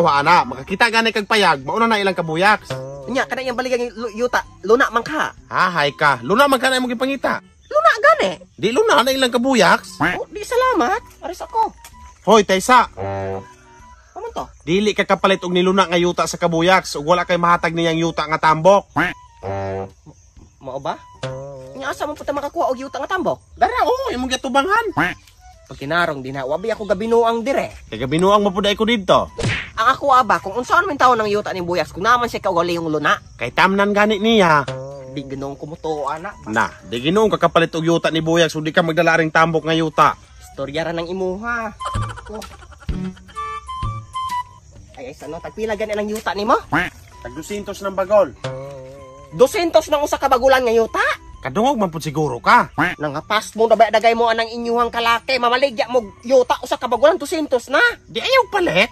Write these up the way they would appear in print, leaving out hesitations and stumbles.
ana, makakita gani kag payag, mauna na ilang kabuyaks. Nya kana yang baligang yuta, luna man ka. Hay ka, luna man ka na imong gipangita. Luna gani? Di luna na ilang kabuyaks. Oh, di salamat. Aris ako. Hoy, Taysa. Paman to? Dili ka kapalit og niluna nga yuta sa kabuyaks ug wala kay mahatag niyang yuta nga tambok. Mao ba? Nya asa mo puta makakuha og yuta nga tambok? Dara imong gatubangan. Pag kinarong din ha, wabi ako gabinuang dire. Kay gabinuang mapuday ko didto. Ang ako aba, kung unsaon man taon ng yuta ni Buyaks, kung naman siya kaugali yung luna. Kay tamnan gani niya. Di ganoong kumutuo, anak. Na, di ginoong kakapalit og yuta ni Buyaks ug di ka magdala ring tambok nga yuta. Istorya ra ng imuha. Oh. Ay, sano, tagpila gani ng yuta ni mo? Tag 200 ng bagol. 200 ng usa ka bagulan nga yuta? Kadungog man pud siguro ka. Nangapas mo na ba dagay mo anang inyuhang kalaki, mamaligya mo yuta usa ka bagulan 200 na. Di ayaw palit.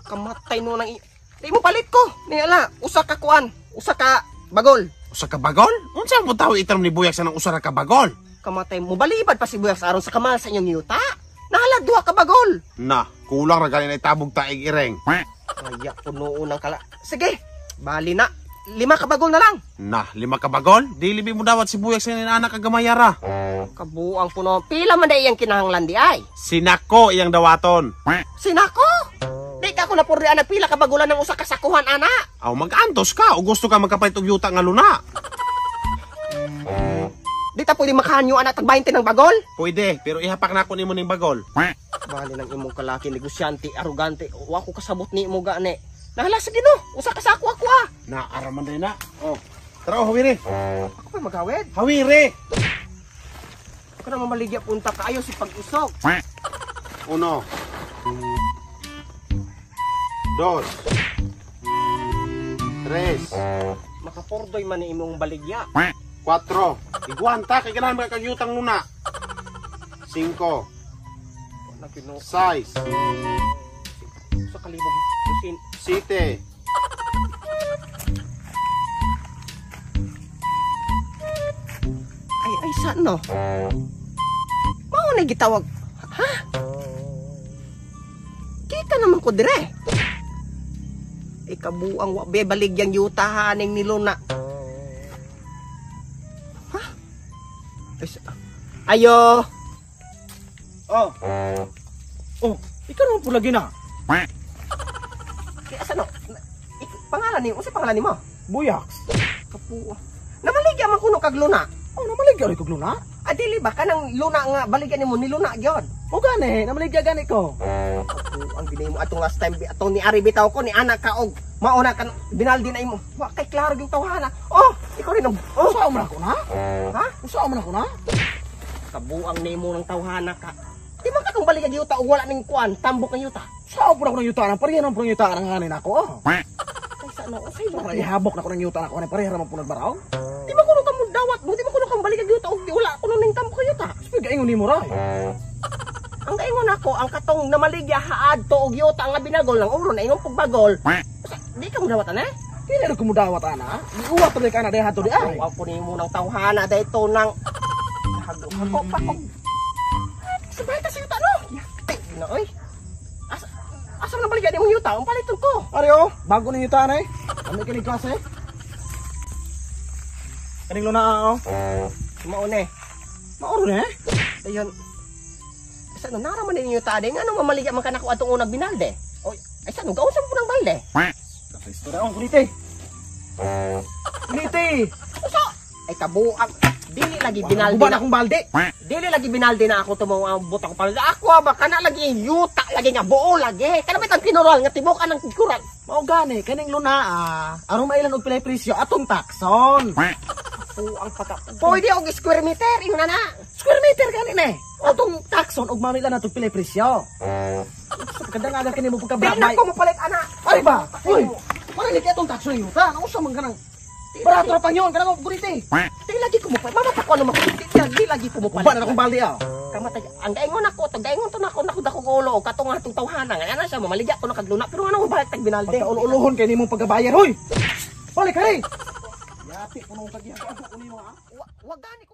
Kamatay no nang di mo palit ko. Niyala, usa ka kuan, usa ka bagol. Usa ka bagol? Unsa mo tawo itam ni Buyaks nang usa ra ka bagol? Kamatay mo balibad pa si Buyaks aron sa kamal sa inyong yuta. Nahala duha ka bagol. Na, kulang ra gani na itabog taig ireng. Kaya puno unang kala. Sige, bali na. 5 ka bagol na lang. Na, 5 ka bagol? Di libi mo dawat si Buyaks ni anak kagamayara. Kabuang puno. Pila man day iyang kinahanglan di ay? Sinako iyang dawaton. Sinako? Di ka ko napurdi anak pila ka bagulan ng usa ka sakuhan ana. Aw mag-antos ka o gusto ka magkapalit og yuta nga luna? Di ta pwede makahanyo anak tag 20 ng bagol? Pwede, pero ihapak na ako nimo ning bagol. Bali ng imong kalaki negosyante, arugante. Wa ko kasabot ni imo gani. Nahala sige no, usa ka sako ako ah. Na araman day na. Oh. Tara hawiri. Ako pa maghawid. Hawiri. Ako na mamaligya punta kaayo si pag-usog. 1 2 3 Makapurdoy man ni imong baligya. 4 Iguanta kay ganahan magkagyutang luna. 5 Nakino 6 sa kalibog dusin. 7 Ay saan no? Mao na gitawag. Ha? Kita naman ko dire. Ikabuang wa be baligyang yuta haning niluna. Ha? Ayo. Oh. Oh, ikaw naman po lagi na. Kaya saan no? Pangalan ni, unsa pangalan nimo? Buyaks. Kapuwa. Namaligya man kuno kag luna. Oh, namaligya rin kog luna? Adili ba kanang luna nga baligyan nimo ni luna gyud? O gani, namaligya gani ko. Ang ginay mo atong last time atong ni Ari bitaw ko ni anak ka og mauna kan binaldi na imo. Wa kay klaro gyud tawhana. Oh, ikaw rin. Oh, Usaw man ako na? ha? Usaw man ako na? Kabuang nimo ng tawhana ka. Di man katong baligyan yuta og wala ning kuan, tambok ng yuta. Usaw po na ako ng yuta. Pareha naman po ng yuta ng hanin ako. Kay sa no, say ba? Para ihabok na ako ng yuta na ako. Pareha naman po nagbaraw. Di man kuno ka mo dawat mo, di man kuno kang baligyan yuta og wala kuno ning tambok ng yuta. Sige, gaingon ni mo ray. Ang gaingon ako, ang katong namaligya haad to og yuta nga binagol ng ulo na ingon pagbagol. Di ka mo dawatan eh? Dili rin kumudawat ana. Iuwat pa ka na deha to di ay. Wow po nimo ng tawhana dayto nang hagko pa ko. Sabay ta sa yuta no. Ay, na oy. Asa na baligyan imong yuta? Ang paliton ko. Ari oh, bago na yuta na eh. Ano kining klase? Kaning luna oh. Maune. Mauro na eh. Dayon. Asa no naraman ninyo yuta de ngano mamaligya man kanako atong unang binalde. Oy, ay sa no gausan po ng balde. Istorya on kuniti. Kuniti. Usa. Ay kabuang dili lagi binalde. Uban akong balde. Dili lagi binalde na ako tumo ang butang palda. Ako ba kana lagi yuta lagi nga buo lagi. Kana bitang kinural nga tibok anang kural. Mao gani kaning luna aron mailan og pilay presyo atong takson. Ang pagka. Pwede og square meter ingon na. Square meter gani ne. Atong takson og mamila na tong pilay presyo. Kadang aga kini mo pagkabay. Dili ko mapalit ana. Ari ba? Uy. Wala ni atong takson yuta. Nausa man kanang barato ra pa nyon kanang guriti. Dili lagi ko mapalit. Mama pa ko ano mapalit. Dili lagi ko mapalit. Uban na akong balde ah. Kamatay. Ang gaingon ako, gaingon to nako dako ulo katong atong tawhana nga ana siya mamaligya ko na kagluna pero ano balik tag binalde. Pagkauluhon kay nimong pagkabayan hoy. Balik kay. Yati kuno kagya. Ako ni mo ha. Wag gani